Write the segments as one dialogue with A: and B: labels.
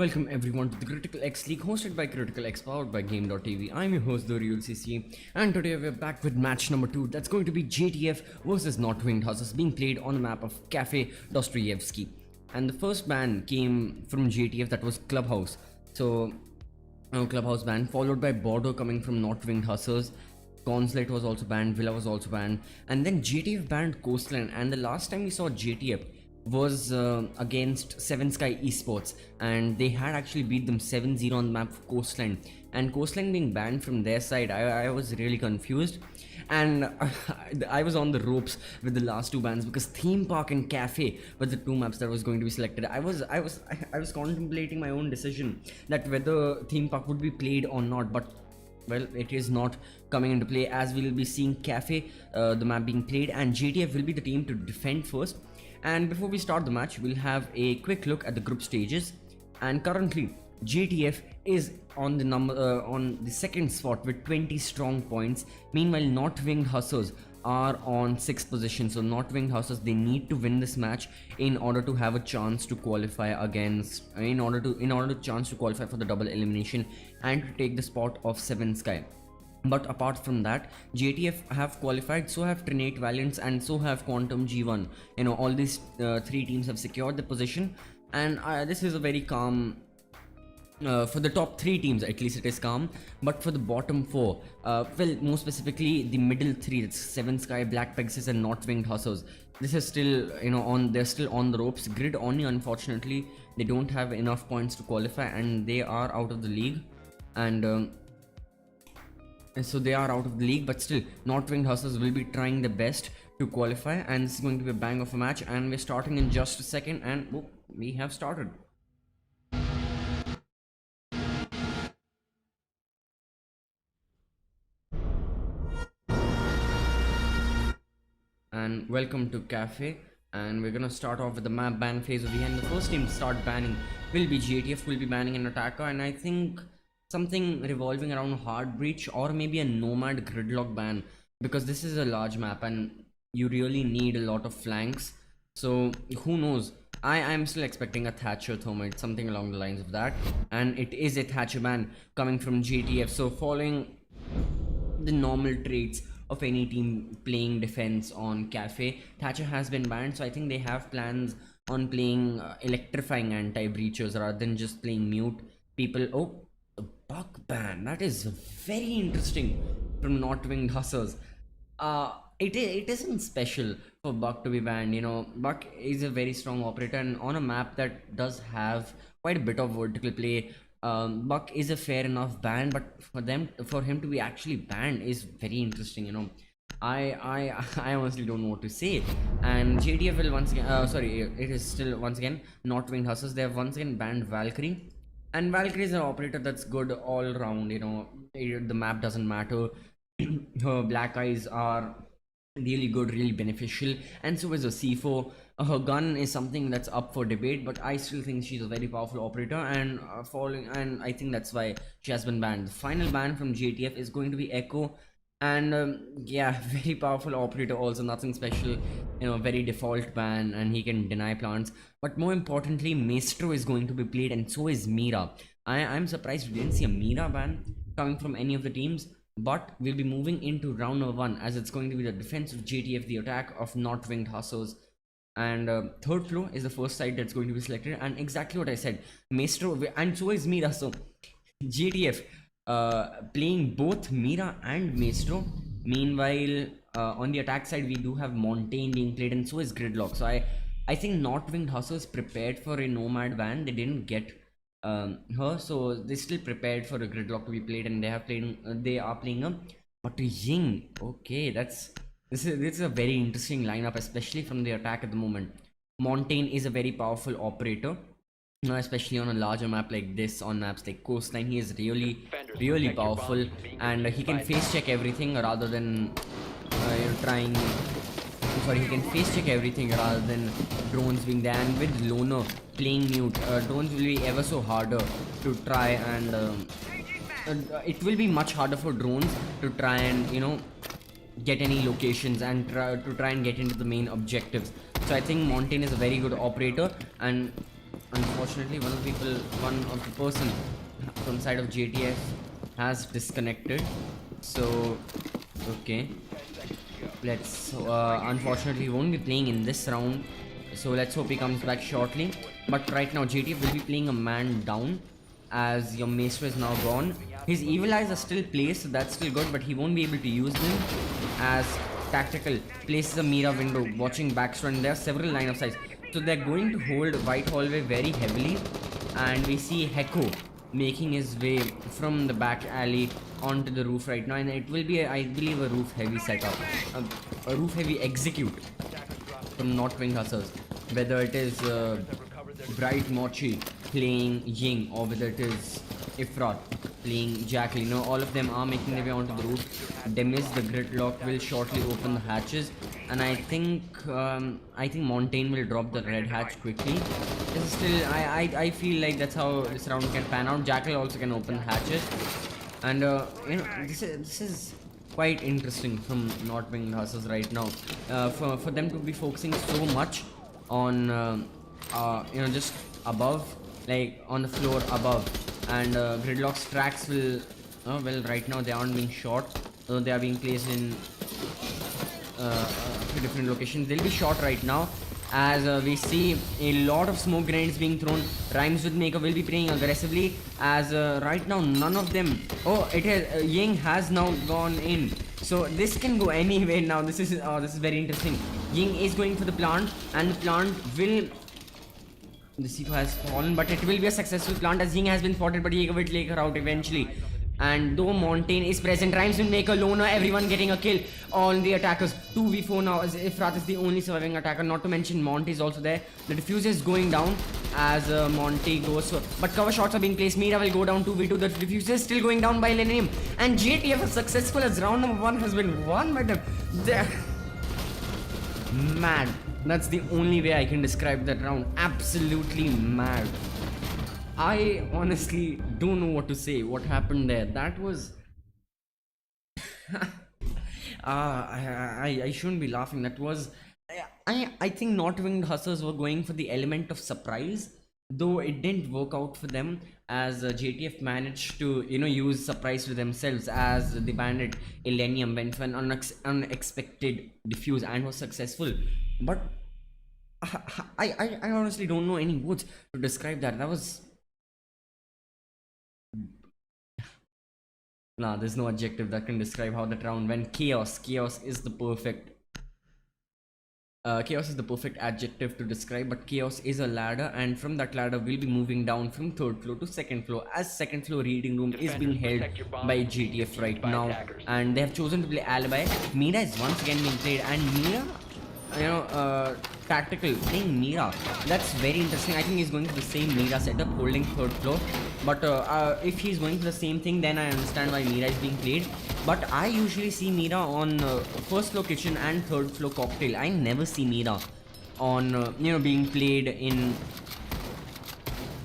A: Welcome everyone to the CriticalX League hosted by CriticalX powered by Game.tv. I'm your host therealCCV and today we're back with match number 2 that's going to be JTF versus Not Winged Hussars being played on the map of Cafe Dostoyevsky. And the first ban came from JTF, that was Clubhouse. So Clubhouse ban followed by Border coming from Not Winged Hussars. Consulate was also banned, Villa was also banned, and then JTF banned Coastline. And the last time we saw JTF was against Seven Sky Esports, and they had actually beat them 7-0 on the map of Coastline. And Coastline being banned from their side, I was really confused, and I was on the ropes with the last two bans because Theme Park and Cafe were the two maps that was going to be selected. I was contemplating my own decision that whether Theme Park would be played or not, but well, it is not coming into play, as we will be seeing Cafe, the map being played, and JTF will be the team to defend first. And before we start the match, we'll have a quick look at the group stages. And currently, JTF is on the second spot with 20 strong points. Meanwhile, Not Winged Hussars are on 6th position. So Not Winged Hussars, they need to win this match in order to have a chance to qualify against, in order to chance to qualify for the double elimination and to take the spot of Seven Sky. But apart from that, JTF have qualified, so have Trinate Valiants, and so have Quantum G1. You know, all these three teams have secured the position, and this is a very calm. For the top 3 teams, at least it is calm, but for the bottom 4, well, more specifically the middle 3, it's Seven Sky, Black Pegasus, and Not Winged Hussars. This is still, you know, they're still on the ropes. Grid only, unfortunately, they don't have enough points to qualify, and they are out of the league, and so they are out of the league. But still, Not Winged Hussars will be trying their best to qualify, and this is going to be a bang of a match, and we're starting in just a second, and oh, we have started. And welcome to Cafe, and we're gonna start off with the map ban phase of the end. The first team to start banning will be JTF, will be banning an attacker, and I think something revolving around hard breach or maybe a nomad gridlock ban, because this is a large map and you really need a lot of flanks. So who knows, I'm still expecting a Thatcher Thermite, something along the lines of that, and it is a Thatcher ban coming from JTF. So following the normal traits of any team playing defense on Cafe, Thatcher has been banned, so I think they have plans on playing electrifying anti-breachers rather than just playing mute people. Oh, the Buck ban, that is very interesting from Not Winged Hussars. It isn't special for Buck to be banned. You know, Buck is a very strong operator, and on a map that does have quite a bit of vertical play, Buck is a fair enough ban, but for him to be actually banned is very interesting. You know, I honestly don't know what to say. And JTF will once again, sorry, it is still once again Not Winged Hussars. They have once again banned Valkyrie, and Valkyrie is an operator that's good all around. You know, the map doesn't matter. Her black eyes are really good, really beneficial, and so is a C4. Her gun is something that's up for debate, but I still think she's a very powerful operator, and and I think that's why she has been banned. The final ban from JTF is going to be Echo, and yeah, very powerful operator, also nothing special, you know, very default ban, and he can deny plants. But more importantly, Maestro is going to be played, and so is Mira. I'm surprised we didn't see a Mira ban coming from any of the teams. But we'll be moving into round number 1, as it's going to be the defense of JTF, the attack of Not Winged Hussars. And third floor is the first side that's going to be selected, and exactly what I said, Maestro, and so is Mira. So JTF playing both Mira and Maestro. Meanwhile, on the attack side, we do have Montaigne being played, and so is Gridlock. So I think Not Winged Hussars prepared for a nomad ban. They didn't get her, so they still prepared for a gridlock to be played, and they are playing a Ying. Okay, this is a very interesting lineup, especially from the attack at the moment. Montaigne is a very powerful operator, especially on a larger map like this, on maps like Coastline. He is really powerful, and he can face check everything rather than he can face check everything rather than drones being there. And with Loner playing mute, drones will be ever so harder to try, and it will be much harder for drones to try and, you know, get any locations and try and get into the main objectives. So I think Montaigne is a very good operator, and unfortunately, one of the person from side of JTF has disconnected. So, okay, let's. Unfortunately, he won't be playing in this round. So let's hope he comes back shortly. But right now, JTF will be playing a man down, as your maestro is now gone. His evil eyes are still placed, so that's still good, but he won't be able to use them, as Tactical places a Mira window watching backstone, and there are several line of sights. So they're going to hold White Hallway very heavily, and we see Heko making his way from the back alley onto the roof right now, and it will be, I believe, a roof heavy setup, a roof heavy execute from Not Winged Hussars, whether it is Bright Mochi playing Ying, or whether it is Ifrat playing Jackal. You know, all of them are making their way onto the roof. Demis, the Gridlock, will shortly open the hatches, and I think Montaigne will drop the red hatch quickly. This is still, I feel like that's how this round can pan out. Jackal also can open the hatches, and you know, this is quite interesting from Not Winged Hussars right now. For them to be focusing so much on you know, just above, like on the floor above, and Gridlock's tracks will well, right now they aren't being shot, though they are being placed in different locations. They'll be shot right now, as we see a lot of smoke grenades being thrown. Rhymes with Maker will be playing aggressively, as right now none of them. Oh, it has Ying has now gone in, so this can go anywhere now. This is very interesting. Ying is going for the plant, and the plant will. The C4 has fallen, but it will be a successful plant, as Ying has been spotted, but Jaeger will take her out eventually. And though Montaigne is present, Rhymes will make a loner, everyone getting a kill on the attackers. 2v4 now, as Ifrat is the only surviving attacker, not to mention Monty is also there. The diffuser is going down as Monty goes for, but cover shots are being placed. Mira will go down 2v2, the diffuser is still going down by Leninium. And JTF is successful, as round number 1 has been won by them. They're mad. That's the only way I can describe that round. Absolutely mad. I honestly don't know what to say. What happened there? That was. I shouldn't be laughing. That was. I think Not Winged Hussars were going for the element of surprise, though it didn't work out for them, as JTF managed to, you know, use surprise to themselves, as the bandit Illenium went for an unexpected diffuse and was successful. But I honestly don't know any words to describe that. That was. Nah, there's no adjective that can describe how that round went. Chaos. Chaos is the perfect adjective to describe, but chaos is a ladder, and from that ladder we'll be moving down from 3rd floor to 2nd floor, as 2nd floor reading room is being held by JTF right now, and they have chosen to play Alibi. Mira is once again being played, and Mira, you know, Tactical playing Mira. That's very interesting. I think he's going to the same Mira setup, holding 3rd floor. But if he's going to the same thing, then I understand why Mira is being played. But I usually see Mira on 1st floor kitchen and 3rd floor cocktail. I never see Mira on you know, being played in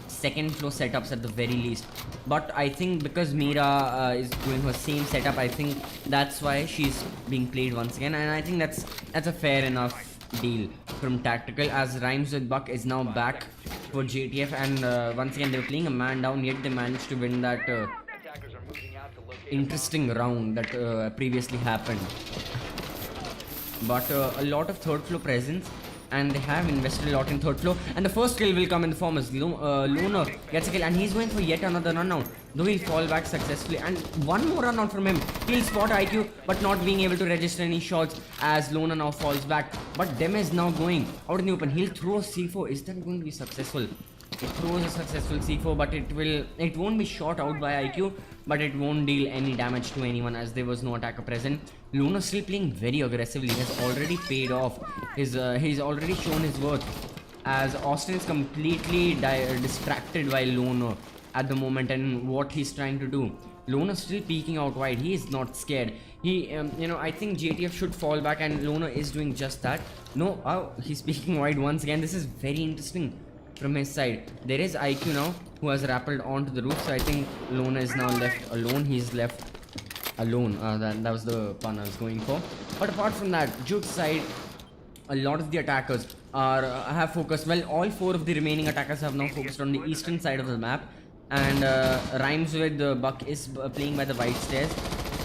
A: 2nd floor setups at the very least. But I think because Mira is doing her same setup, I think that's why she's being played once again, and I think that's a fair enough deal from Tactical, as Rhymes with Buck is now back for JTF, and once again they were playing a man down, yet they managed to win that interesting round that previously happened. But a lot of 3rd floor presence, and they have invested a lot in 3rd floor, and the first kill will come in the form as Loner gets a kill, and he's going for yet another run now, though he'll fall back successfully, and one more run out from him. He'll spot IQ, but not being able to register any shots, as Loner now falls back. But Dem is now going out in the open. He'll throw a C4. Is that going to be successful? It throws a successful C4, but it won't be shot out by IQ, but it won't deal any damage to anyone, as there was no attacker present. Luna still playing very aggressively. He has already paid off. He's already shown his worth, as Austin is completely distracted by Luna at the moment and what he's trying to do. Luna still peeking out wide. He is not scared. He you know, I think JTF should fall back, and Luna is doing just that. No, he's peeking wide once again. This is very interesting from his side. There is IQ now, who has rappelled onto the roof, so I think Lona is now left alone. He's left alone. That was the pun I was going for. But apart from that, Juke's side, a lot of the attackers are have focused. Well, all 4 of the remaining attackers have now focused on the eastern side of the map, and Rhymes with Buck is playing by the white stairs,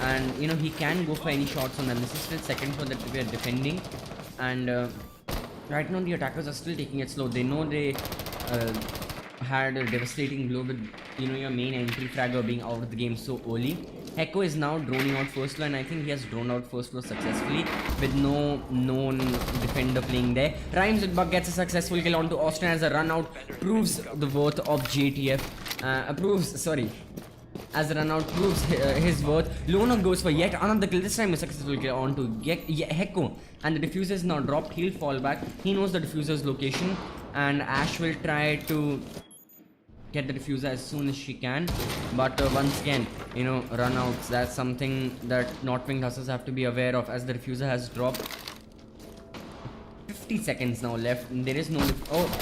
A: and you know he can go for any shots on them. This is still second floor that we are defending, and right now the attackers are still taking it slow. They know they had a devastating blow with your main entry fragger being out of the game so early. Hecko is now droning out first floor, and I think he has droned out first floor successfully with no known defender playing there. Rhymes with Buck gets a successful kill onto Austin as a run out proves the worth of JTF. As a run out proves his worth. Loner goes for yet another kill, this time a successful kill onto Hecko, and the diffuser is now dropped. He'll fall back. He knows the diffuser's location, and Ash will try to get the diffuser as soon as she can, but once again, runouts, that's something that Not Winged Hussars have to be aware of, as the diffuser has dropped. 50 seconds now left. There is no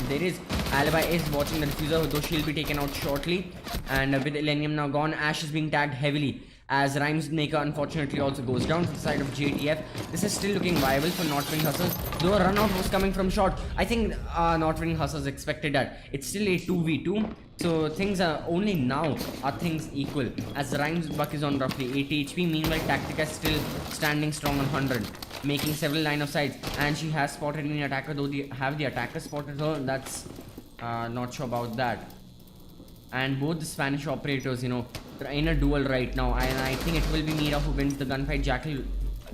A: there is Alibi is watching the diffuser, though she'll be taken out shortly, and with Illenium now gone, Ash is being tagged heavily as Rhymes Maker unfortunately also goes down to the side of JTF. This is still looking viable for Not Winged Hussars, though a run out was coming from short. I think Not Winged Hussars expected that. It's still a 2v2, so things are only now are things equal, as Rhymes Buck is on roughly 80 HP. Meanwhile, Tactica is still standing strong on 100, making several line of sights, and she has spotted an attacker, though the attacker spotted her. That's not sure about that. And both the Spanish operators, they're in a duel right now, and I think it will be Mira who wins the gunfight. Jackal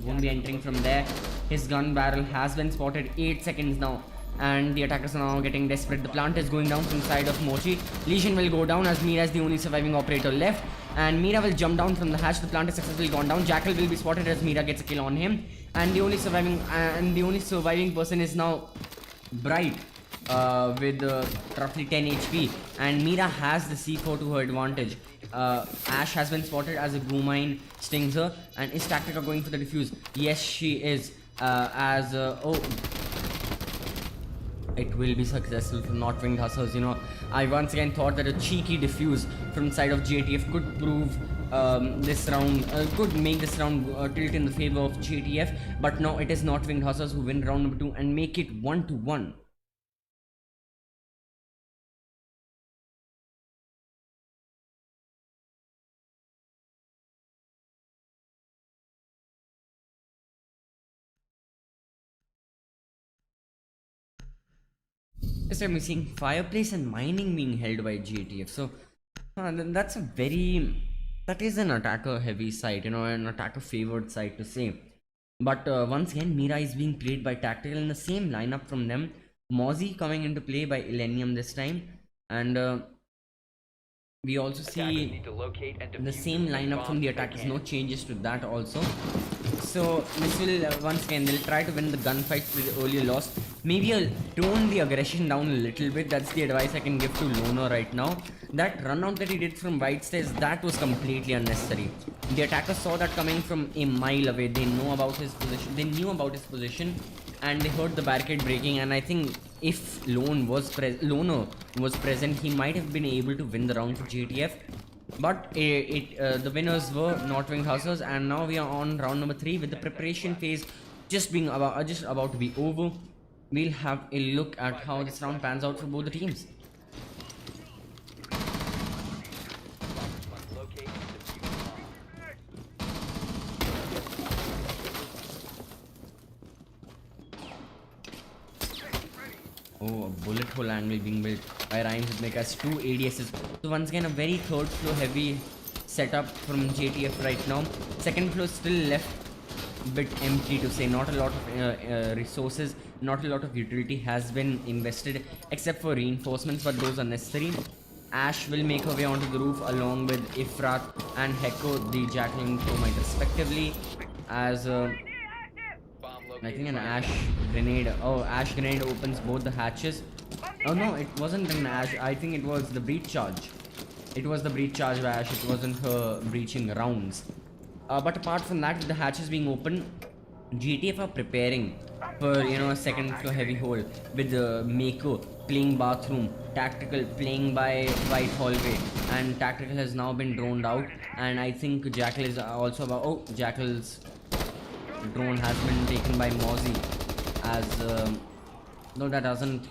A: won't be entering from there. His gun barrel has been spotted. 8 seconds now, and the attackers are now getting desperate. The plant is going down from the side of Mochi. Legion will go down as Mira is the only surviving operator left, and Mira will jump down from the hatch. The plant is successfully gone down. Jackal will be spotted as Mira gets a kill on him, and the only surviving person is now Bright with roughly 10 HP, and Mira has the C4 to her advantage. Ash has been spotted as a glue mine stings her, and is Tactica going for the defuse? Yes, she is. It will be successful for Not Winged Hussars. I once again thought that a cheeky defuse from the side of JTF could prove this round, could make this round tilt in the favor of JTF, but no, it is Not Winged Hussars who win round number 2 and make it 1-1. This time we're seeing fireplace and mining being held by JTF. So that is an attacker heavy site, an attacker favored site to say. But once again, Mira is being played by Tactical in the same lineup from them. Mozzie coming into play by Illenium this time, and we also see the same lineup from the attackers. No changes to that also. So this will once again, they'll try to win the gunfights with the earlier loss. Maybe tone the aggression down a little bit. That's the advice I can give to Loner right now. That run out that he did from white stairs, that was completely unnecessary. The attackers saw that coming from a mile away. They knew about his position, and they heard the barricade breaking. And I think if Loner was present, he might have been able to win the round for JTF. But the winners were Not Winged Hussars, and now we are on round number 3 with the preparation phase just about to be over. We'll have a look at how this round pans out for both the teams. Oh, a bullet hole angle being built by Rhymes with Mekas, 2 ADSs. So once again, a very third floor heavy setup from JTF right now. Second floor still left a bit empty to say. Not a lot of resources, not a lot of utility has been invested except for reinforcements, but those are necessary. Ash will make her way onto the roof along with Ifrat and Hecko, the Jackal and Chromite respectively, as I think an Ash grenade. Oh, Ash grenade opens both the hatches. Oh no, it wasn't an Ash. I think it was the breach charge. It was the breach charge by Ash. It wasn't her breaching rounds. But apart from that, with the hatches being open, GTF are preparing for a second floor heavy hole with Mako playing bathroom, Tactical playing by white hallway, and Tactical has now been droned out, and I think Jackal is also about. Oh, Jackal's drone has been taken by Mozzie, as though that doesn't,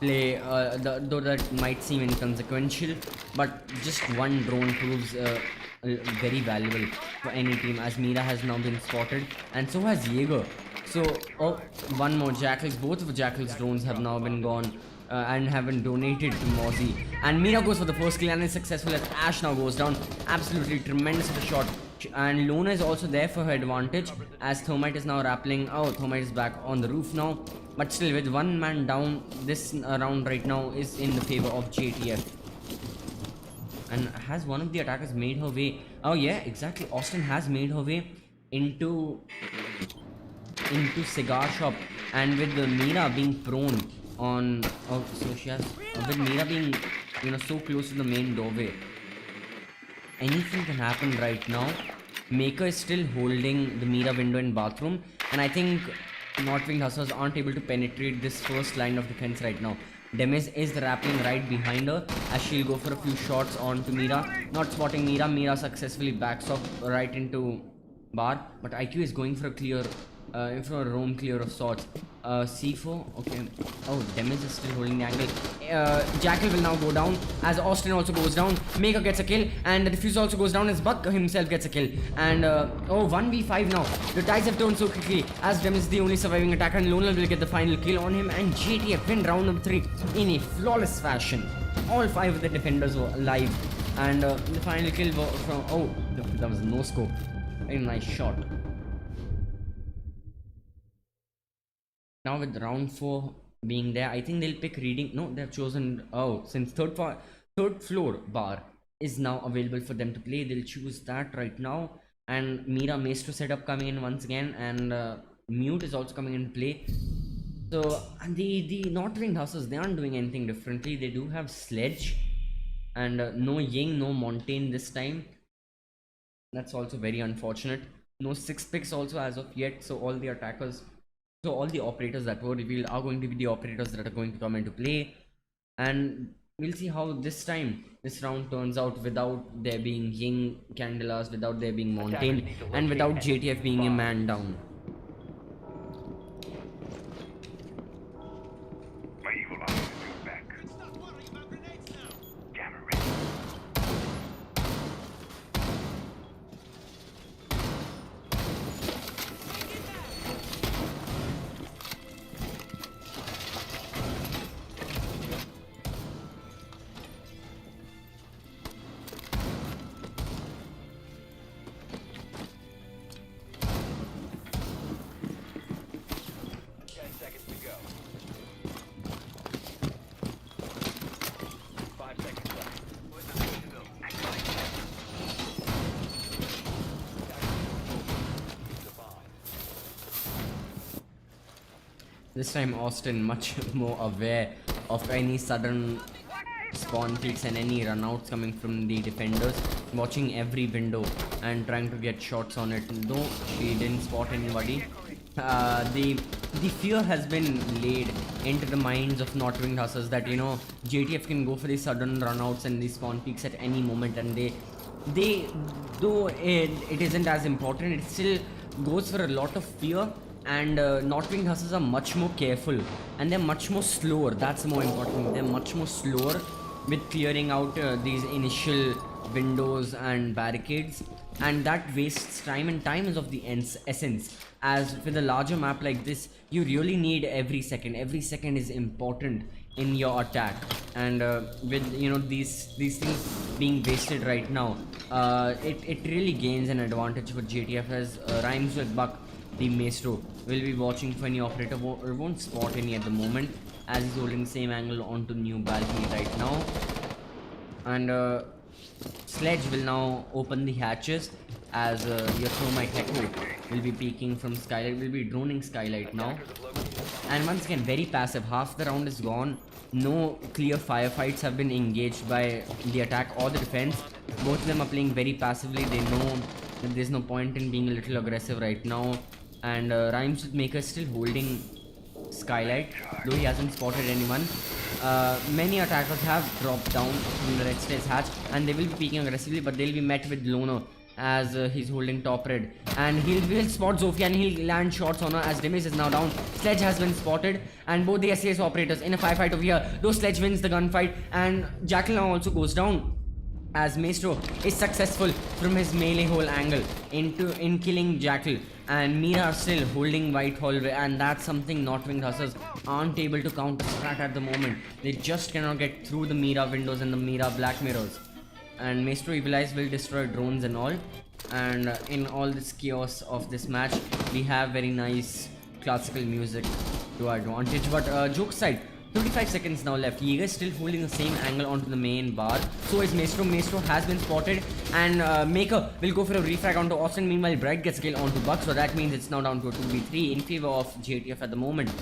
A: play, though that might seem inconsequential, but just one drone proves very valuable for any team, as Mira has now been spotted and so has Jaeger. So, oh, one more Jackals. Both of Jackals drones have now been gone and have been donated to Mozzie. And Mira goes for the first kill and is successful as Ash now goes down. Absolutely tremendous of a shot. And Lona is also there for her advantage as Thermite is now rappelling. Oh, Thermite is back on the roof now. But still, with one man down, this round right now is in the favor of JTF. And has one of the attackers made her way? Oh yeah, exactly. Austin has made her way into cigar shop, and with the Mira being prone on, oh, so she has, with Mira being, so close to the main doorway, anything can happen right now. Maker is still holding the Mira window in bathroom, and I think Not Winged Hussars aren't able to penetrate this first line of defense right now. Demis is rappelling right behind her as she'll go for a few shots onto Mira. Not spotting Mira. Mira successfully backs off right into bar, but IQ is going for a clear, for a roam clear of sorts. C4, okay. Oh, Demis is still holding the angle. Jackal will now go down as Austin also goes down. Maker gets a kill, and the defuse also goes down as Buck himself gets a kill. And oh, 1v5 now. The tides have turned so quickly as Demis is the only surviving attacker, and Lona will get the final kill on him. And JTF win round number 3 in a flawless fashion. All 5 of the defenders were alive, and the final kill from, oh, that was no scope. Very nice shot. Now with round 4 being there, I think they'll pick reading. No, they've chosen, oh, since third floor bar is now available for them to play, they'll choose that right now. And Mira Maestro setup coming in once again, and Mute is also coming into play. So and the Not Winged Hussars, they aren't doing anything differently. They do have Sledge and no Ying, no Montaigne this time. That's also very unfortunate. No 6 picks also as of yet. So all the attackers, so all the operators that were revealed are going to be the operators that are going to come into play. And we'll see how this round turns out without there being Ying Candelas, without there being Montaigne, and without JTF being a man down. This time Austin much more aware of any sudden spawn peaks and any runouts coming from the defenders, watching every window and trying to get shots on it. Though she didn't spot anybody, the fear has been laid into the minds of Not Winged Hussars that JTF can go for these sudden runouts and these spawn peaks at any moment, and they though it isn't as important, it still goes for a lot of fear. And Not Winged Hussars are much more careful, and they're much more slower. That's more important. They're much more slower with clearing out these initial windows and barricades, and that wastes time, and time is of the essence. As with a larger map like this, you really need every second. Every second is important in your attack, and with these things being wasted right now, it really gains an advantage for JTF as Rhymes with Buck, the Maestro, will be watching for any operator, won't spot any at the moment as he's holding the same angle onto the new balcony right now. And Sledge will now open the hatches as your Thermite Echo will be peeking from Skylight, will be droning Skylight now. And once again, very passive. Half the round is gone. No clear firefights have been engaged by the attack or the defense. Both of them are playing very passively. They know that there's no point in being a little aggressive right now. And Rhymes with Maker still holding Skylight, though he hasn't spotted anyone. Many attackers have dropped down from the red stairs hatch, and they will be peeking aggressively, but they'll be met with Loner as he's holding top red, and he'll spot Zofia and he'll land shots on her as Demis is now down. Sledge has been spotted, and both the SAS operators in a firefight over here, though Sledge wins the gunfight, and Jackal now also goes down as Maestro is successful from his melee hole angle in killing Jackal, and Mira still holding White Hallway, and that's something Not Winged Hussars aren't able to counter strat at the moment. They just cannot get through the Mira windows and the Mira black mirrors. And Maestro Evilize will destroy drones and all, and in all this chaos of this match we have very nice classical music to our advantage. But joke aside, 35 seconds now left. Jaeger is still holding the same angle onto the main bar. So is Maestro. Maestro has been spotted, and Maker will go for a refrag onto Austin. Meanwhile, Bright gets killed onto Buck, so that means it's now down to a 2v3 in favor of JTF at the moment,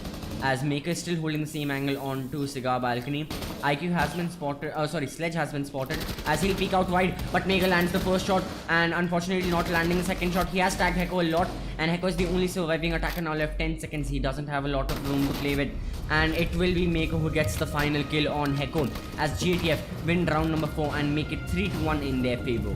A: as Maker is still holding the same angle onto Cigar Balcony. IQ has been spotted, Sledge has been spotted as he'll peek out wide, but Maker lands the first shot and unfortunately not landing the second shot. He has tagged Heko a lot, and Heko is the only surviving attacker now left. 10 seconds, he doesn't have a lot of room to play with, and it will be Maker who gets the final kill on Heko as JTF win round number 4 and make it 3-1 in their favor.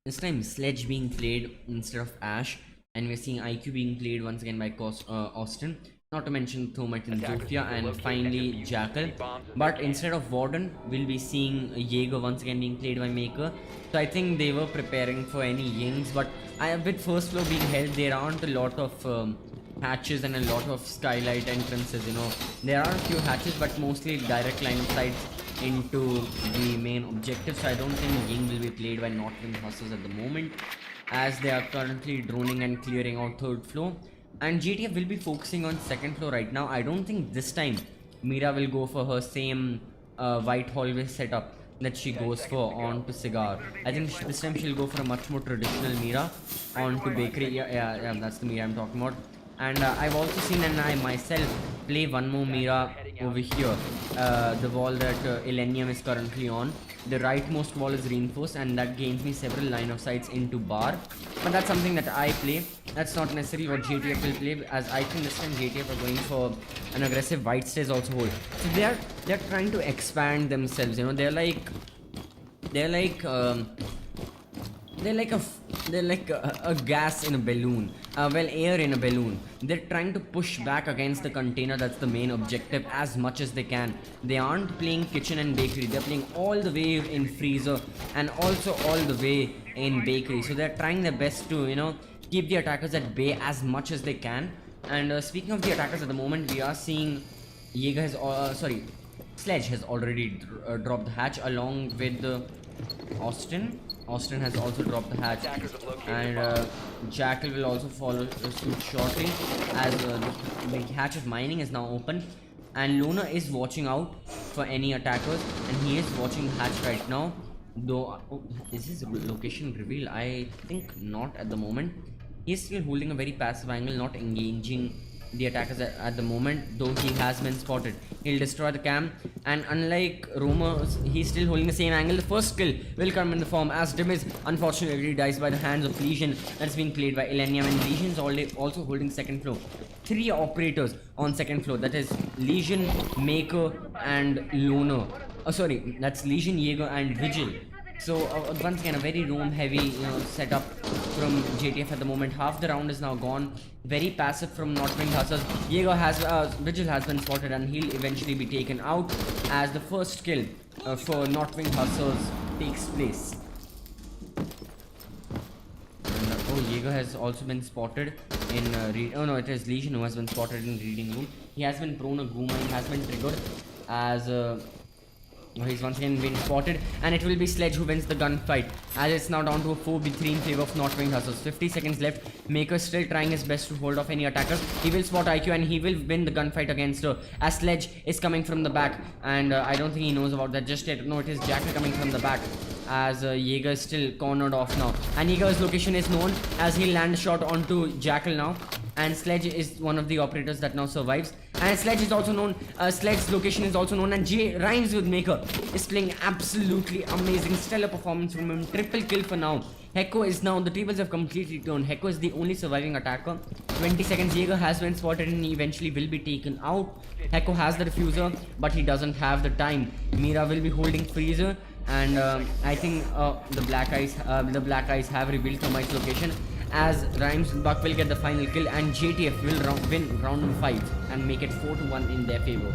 A: This time Sledge being played instead of Ash, and we're seeing IQ being played once again by Austin, not to mention Thermite and Zofia, and finally Jackal. But instead of Warden, we'll be seeing Jaeger once again being played by Maker. So I think they were preparing for any Yings, but with first floor being held, there aren't a lot of hatches and a lot of skylight entrances, you know. There are a few hatches, but mostly direct line of sight into the main objective, so I don't think Ying will be played by Not Winged Hussars at the moment, as they are currently droning and clearing out third floor, and GTF will be focusing on second floor right now. I don't think this time Mira will go for her same white hallway setup that she goes for onto Cigar. I think this time she'll go for a much more traditional Mira onto Bakery. Yeah, that's the Mira I'm talking about. And I've also seen, and I myself play one more Mira over here, the wall that Illenium is currently on. The rightmost wall is reinforced, and that gains me several line of sights into bar, but that's something that I play. That's not necessarily what JTF will play, as I think this time JTF are going for an aggressive white stairs also hold. So they're trying to expand themselves, you know. They're like a gas in a balloon, air in a balloon. They're trying to push back against the container. That's the main objective as much as they can. They aren't playing kitchen and bakery, they're playing all the way in freezer and also all the way in bakery. So they're trying their best to, you know, keep the attackers at bay as much as they can. And speaking of the attackers at the moment, we are seeing Jaeger has Sledge has already dropped the hatch along with Austin. Austin has also dropped the hatch, and Jackal will also follow suit shortly, as the hatch of mining is now open, and Luna is watching out for any attackers, and he is watching the hatch right now. Though is his location revealed? I think not at the moment. He is still holding a very passive angle, not engaging the attackers at the moment, though he has been spotted. He'll destroy the cam, and unlike Roma, he's still holding the same angle. The first kill will come in the form as Dimiz unfortunately dies by the hands of Legion. That's being played by Illenium, and Legion's also holding second floor. 3 operators on second floor, that is Legion, Maker and Loner. That's Legion, Jaeger and Vigil. So once again a very roam heavy setup from JTF at the moment. Half the round is now gone. Very passive from Not Winged Hussars. Vigil has been spotted, and he'll eventually be taken out as the first kill for Not Winged Hussars takes place. And, Jaeger has also been spotted in it is Legion who has been spotted in reading room. He has been prone a Gooma, he has been triggered as he's once again been spotted, and it will be Sledge who wins the gunfight, as it's now down to a 4v3 in favor of Not Winged Hussars. 50 seconds left. Maker still trying his best to hold off any attackers. He will spot IQ and he will win the gunfight against her, as Sledge is coming from the back, and I don't think he knows about that just yet. No, it is Jackal coming from the back, as Jaeger is still cornered off now, and Jaeger's location is known, as he land a shot onto Jackal now, and Sledge is one of the operators that now survives, and Sledge is also known, Sledge's location is also known, and J rhymes with Maker is playing absolutely amazing, stellar performance from him. Triple kill for now. Heko is now, the tables have completely turned. Heko is the only surviving attacker. 20 seconds, Jaeger has been spotted and he eventually will be taken out. Heko has the diffuser, but he doesn't have the time. Mira will be holding freezer, and I think the black eyes have revealed Thermite's location, as Rhymes Buck will get the final kill, and JTF will win round number 5 and make it 4-1 in their favor.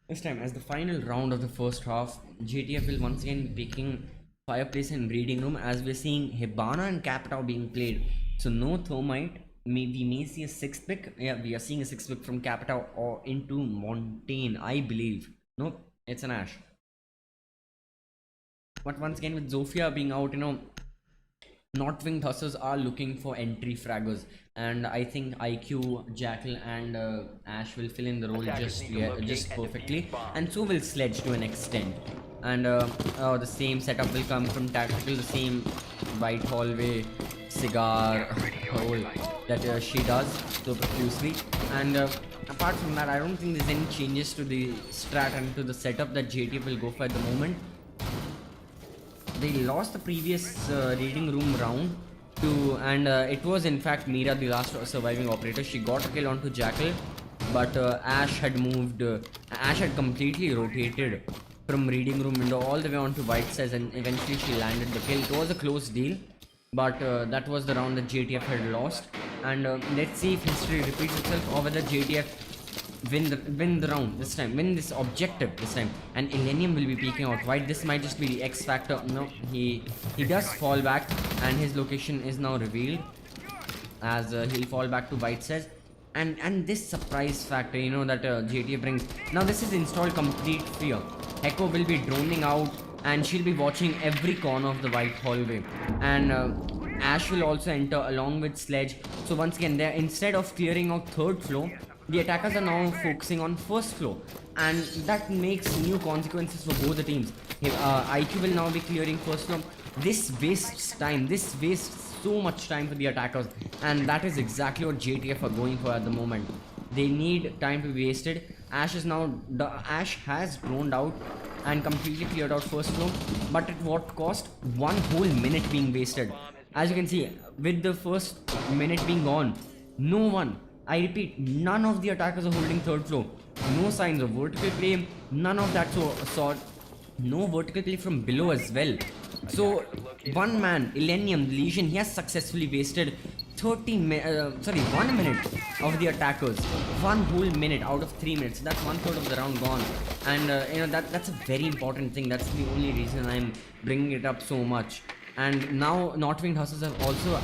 A: This time, as the final round of the first half, JTF will once again be picking Fireplace and Breeding Room, as we're seeing Hibana and Capitao being played. So no Thermite. We may see a 6th pick. Yeah, we are seeing a 6th pick from Capitao or into Montaigne, I believe. Nope, it's an Ash. But once again, with Zofia being out, Not Winged Hussars are looking for entry fraggers, and I think IQ, Jackal and Ash will fill in the role just perfectly, and so will Sledge to an extent. And the same setup will come from Tactical, the same white hallway cigar hole that she does so profusely. And apart from that, I don't think there's any changes to the strat and to the setup that JTF will go for at the moment. They lost the previous reading room round to, and it was in fact Mira, the last surviving operator. She got a kill onto Jackal, but Ash had moved. Ash had completely rotated from reading room window all the way onto White says, and eventually she landed the kill. It was a close deal, but that was the round that JTF had lost. And let's see if history repeats itself, or whether JTF win the round this time, win this objective this time, and Illenium will be peeking out wide. This might just be the X factor. No, he does fall back, and his location is now revealed, as he'll fall back to White says. And this surprise factor, that JTF brings. Now this is installed complete fear. Heko will be droning out, and she'll be watching every corner of the white hallway, and Ash will also enter along with Sledge. So once again, there, instead of clearing out 3rd floor, the attackers are now focusing on 1st floor, and that makes new consequences for both the teams. IQ will now be clearing 1st floor. This wastes time. This wastes so much time for the attackers, and that is exactly what JTF are going for at the moment. They need time to be wasted. Ash has droned out and completely cleared out 1st floor, but at what cost? 1 whole minute being wasted. As you can see, with the 1st minute being gone, no one, I repeat, none of the attackers are holding 3rd floor. No signs of vertical play, none of that sort. No vertical play from below as well. So one man, Illenium, the Legion, he has successfully wasted 1 minute of the attackers. 1 whole minute out of 3 minutes. That's 1/3 of the round gone. And that's a very important thing. That's the only reason I'm bringing it up so much. And now Not Winged Hussars have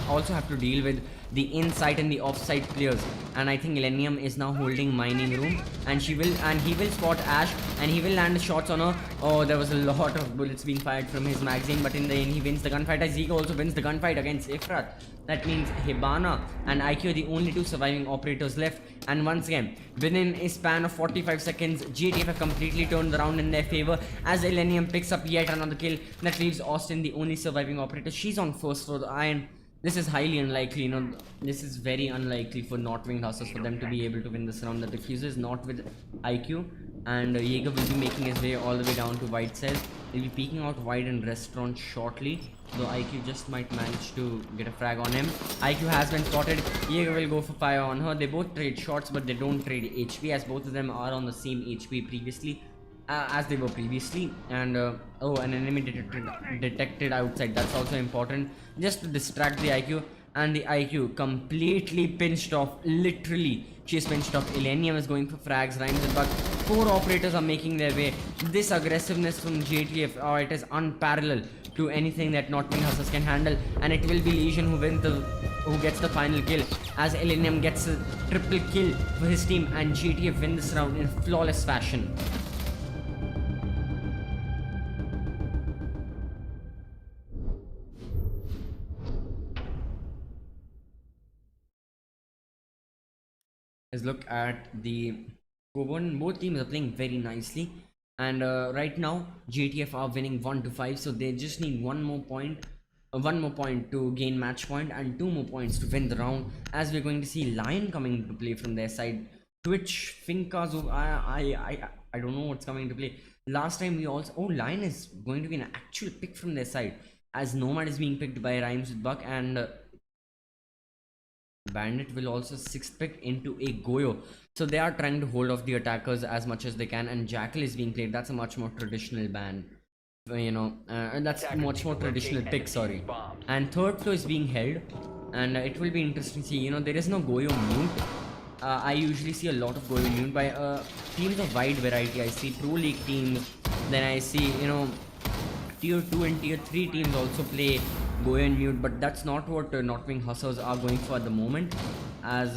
A: also have to deal with the inside and the offside players, and I think Illenium is now holding mining room, and he will spot Ash, and he will land shots on her. Oh, there was a lot of bullets being fired from his magazine, but in the end he wins the gunfight, as Zeke also wins the gunfight against Ifrat. That means Hibana and IQ are the only 2 surviving operators left, and once again, within a span of 45 seconds, JTF have completely turned the round in their favor, as Illenium picks up yet another kill. That leaves Austin the only surviving operator. She's on 1st floor, the iron. This is highly unlikely, this is very unlikely for Not Winged Hussars for them to be able to win this round. The diffuser is not with IQ, and Jaeger will be making his way all the way down to White Cell. He'll be peeking out wide in restaurant shortly, though IQ just might manage to get a frag on him. IQ has been spotted. Jaeger will go for fire on her. They both trade shots, but they don't trade HP, as both of them are on the same HP previously. As they were previously, and an enemy detected outside. That's also important, just to distract the IQ. and the IQ completely pinched off. Literally, she's pinched off. Illenium is going for frags, rhymes with bug. 4 operators are making their way. This aggressiveness from JTF, oh, it is unparalleled to anything that Not Winged Hussars can handle, and it will be Legion who gets the final kill, as Illenium gets a triple kill for his team, and JTF win this round in flawless fashion. Let's look at the scoreboard. Both teams are playing very nicely, and right now JTF are winning 1-5, so they just need one more point to gain match point, and 2 more points to win the round. As we're going to see Lion coming into play from their side. Twitch, Finkas, I don't know what's coming into play. Last time we also, Lion is going to be an actual pick from their side, as Nomad is being picked by Rhymes with Buck, and Bandit will also 6th pick into a Goyo. So they are trying to hold off the attackers as much as they can, and Jackal is being played. That's a much more traditional ban, and that's a much more traditional pick, sorry. And 3rd floor is being held, and it will be interesting to see. There is no Goyo mute. I usually see a lot of Goyo mute by teams of wide variety. I see Pro League teams, then I see tier 2 and tier 3 teams also play Goyo and mute, but that's not what Not Winged Hussars are going for at the moment, as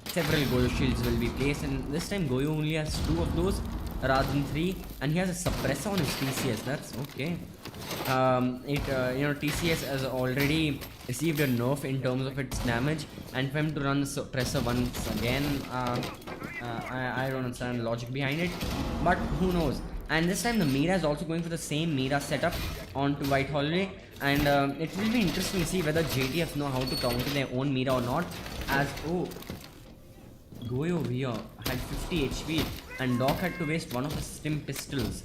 A: several Goyo shields will be placed, and this time Goyo only has 2 of those rather than 3, and he has a suppressor on his TCS. That's okay. TCS has already received a nerf in terms of its damage, and for him to run the suppressor once again, I don't understand the logic behind it, but who knows. And this time the Mira is also going for the same Mira setup onto White Hallway, and it will be interesting to see whether JTF know how to counter their own Mira or not, as Goyo here had 50 HP, and Doc had to waste one of his stim pistols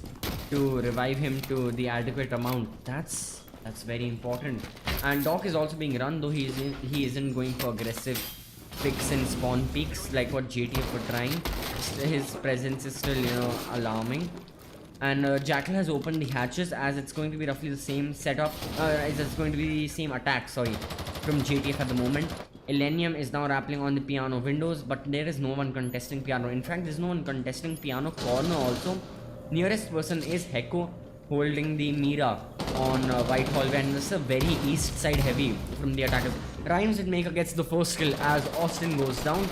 A: to revive him to the adequate amount. That's very important. And Doc is also being run, though he isn't going for aggressive picks and spawn peaks like what JTF were trying. His presence is still alarming. And Jackal has opened the hatches, as it's going to be roughly the same setup, as it's going to be the same attack, sorry, from JTF at the moment. Illenium is now rappelling on the piano windows, but there is no one contesting piano. In fact, there's no one contesting piano corner also. Nearest person is Heko, holding the Mira on White Hallway, and this is a very east side heavy from the attackers. Rhymes with Maker gets the first kill as Austin goes down,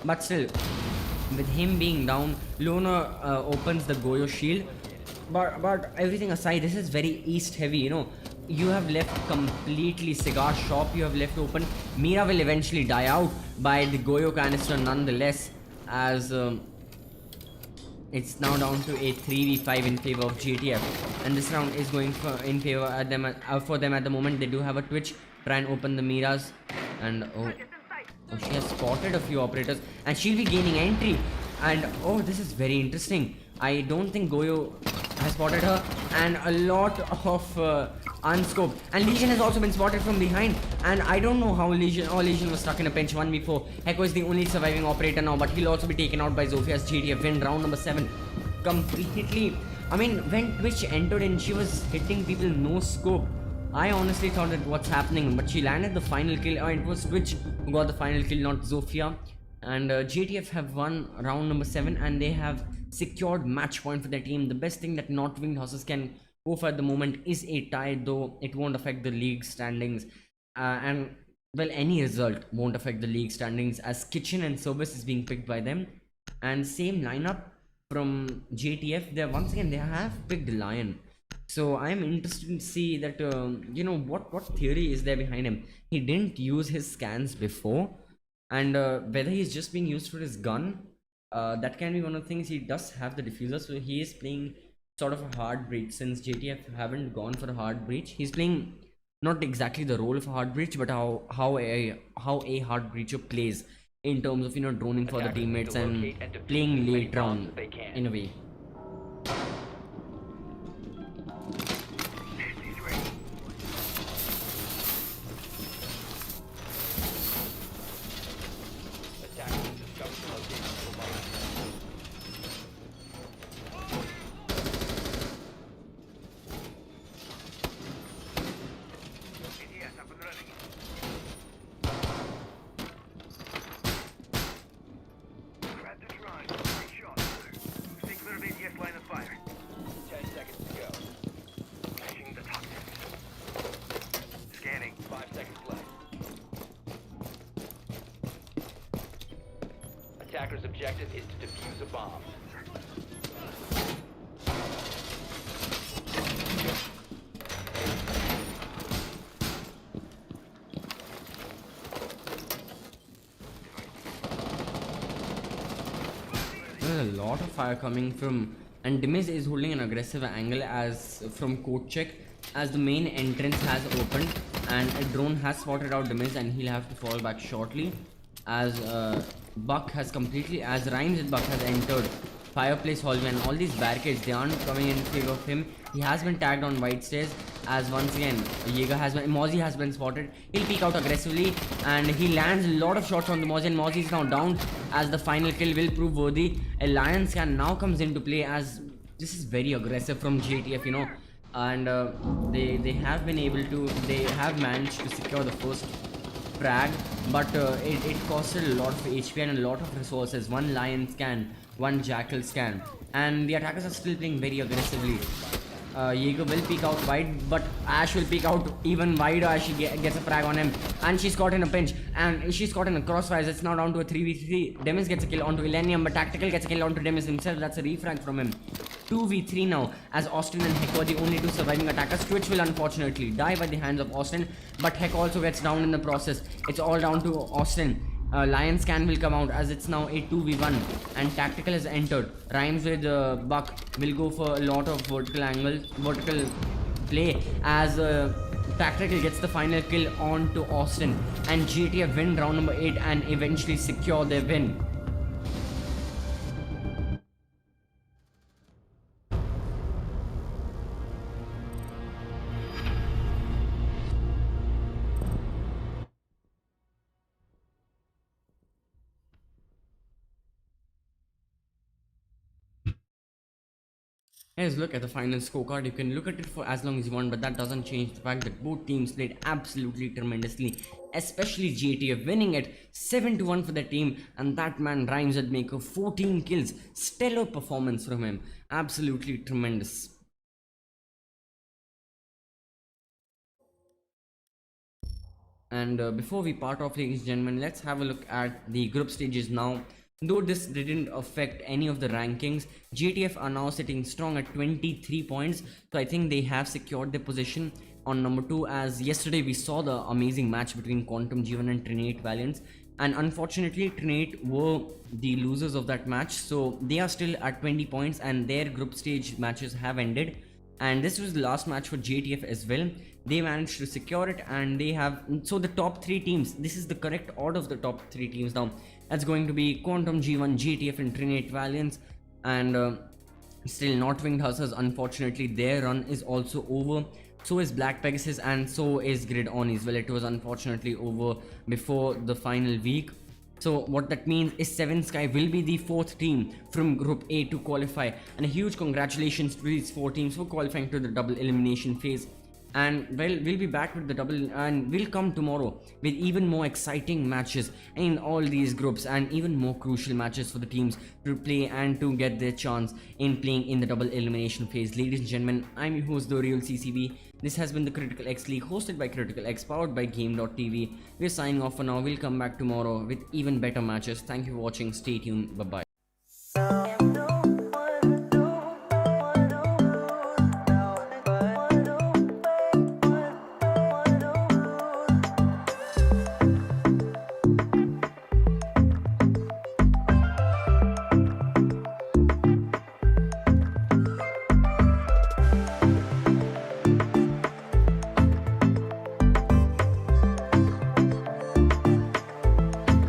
A: but still, with him being down, Loner opens the Goyo shield. But everything aside, this is very east heavy. You have left completely cigar shop, you have left open. Mira will eventually die out by the Goyo canister nonetheless, as it's now down to a 3v5 in favor of JTF, and this round is going in favor for them at the moment. They do have a Twitch, try and open the Miras, and she has spotted a few operators, and she'll be gaining entry. And this is very interesting. I don't think Goyo has spotted her, and a lot of unscoped, and Legion has also been spotted from behind, and I don't know how Legion was stuck in a pinch 1v4. Heko is the only surviving operator now, but he'll also be taken out by Zophia's JTF win round number 7 completely. I mean, when Twitch entered and she was hitting people no scope, I honestly thought that what's happening, but she landed the final kill. It was Twitch who got the final kill, not Zofia. And JTF have won round number 7, and they have secured match point for their team. The best thing that Not Winged Hussars can go for at the moment is a tie, though it won't affect the league standings, and well, any result won't affect the league standings, as Kitchen and Service is being picked by them. And same lineup from JTF, they have picked Lion. So I'm interested to see that what theory is there behind him. He didn't use his scans before, and whether he's just being used for his gun, that can be one of the things. He does have the diffuser, so he is playing sort of a hard breach, since JTF haven't gone for a hard breach. He's playing not exactly the role of a hard breach, but how a hard breacher plays in terms of droning for the teammates and playing late round in a way.
B: bomb.
A: There's a lot of fire coming from, and Dimiz is holding an aggressive angle as from court check, as the main entrance has opened and a drone has spotted out Dimiz and he'll have to fall back shortly, as Buck has completely, as Rhymes with Buck has entered fireplace hallway, and all these barricades, they aren't coming in favor of him. He has been tagged on white stairs, as once again Mozzie has been spotted. He'll peek out aggressively and he lands a lot of shots on the Mozzie, and Mozzie is now down, as the final kill will prove worthy. A lion scan now comes into play, as this is very aggressive from JTF, you know, and they have been able to, they have managed to secure the first frag, but it costed a lot of HP and a lot of resources. One lion scan, one jackal scan, and the attackers are still playing very aggressively. Jaeger will peek out wide, but Ash will peek out even wider as she gets a frag on him, and she's caught in a pinch, and she's caught in a crossfire. It's now down to a 3v3. Demis gets a kill onto Illenium, but Tactical gets a kill onto Demis himself. That's a refrag from him. 2v3 now, as Austin and Heck are the only two surviving attackers. Twitch will unfortunately die by the hands of Austin, but Heck also gets down in the process. It's all down to Austin. Lion scan will come out, as it's now a 2v1 and Tactical has entered. Rhymes with Buck will go for a lot of vertical play, as Tactical gets the final kill onto Austin, and JTF win round number 8 and eventually secure their win. Let's look at the final scorecard. You can look at it for as long as you want, but that doesn't change the fact that both teams played absolutely tremendously, especially JTF winning it 7-1 for the team, and that man Rhymes would make 14 kills. Stellar performance from him, absolutely tremendous. And before we part off, ladies and gentlemen, let's have a look at the group stages now. Though this didn't affect any of the rankings, JTF are now sitting strong at 23 points. So I think they have secured their position on number 2, as yesterday we saw the amazing match between Quantum G1 and Trinate Valiants. And unfortunately, Trinate were the losers of that match. So they are still at 20 points and their group stage matches have ended. And this was the last match for JTF as well. They managed to secure it, and they have, so the top 3 teams, this is the correct order of the top 3 teams now. That's going to be Quantum G1, JTF and Trinate Valiants, and still Not Winged Hussars. Unfortunately, their run is also over. So is Black Pegasus, and so is Grid On as well. It was unfortunately over before the final week. So what that means is 7 Sky will be the 4th team from Group A to qualify, and a huge congratulations to these 4 teams for qualifying to the double elimination phase. And well, we'll be back with the double, and we'll come tomorrow with even more exciting matches in all these groups, and even more crucial matches for the teams to play and to get their chance in playing in the double elimination phase. Ladies and gentlemen, I'm your host, therealCCV. This has been the CriticalX League, hosted by CriticalX, powered by Game.tv. We're signing off for now. We'll come back tomorrow with even better matches. Thank you for watching. Stay tuned. Bye bye.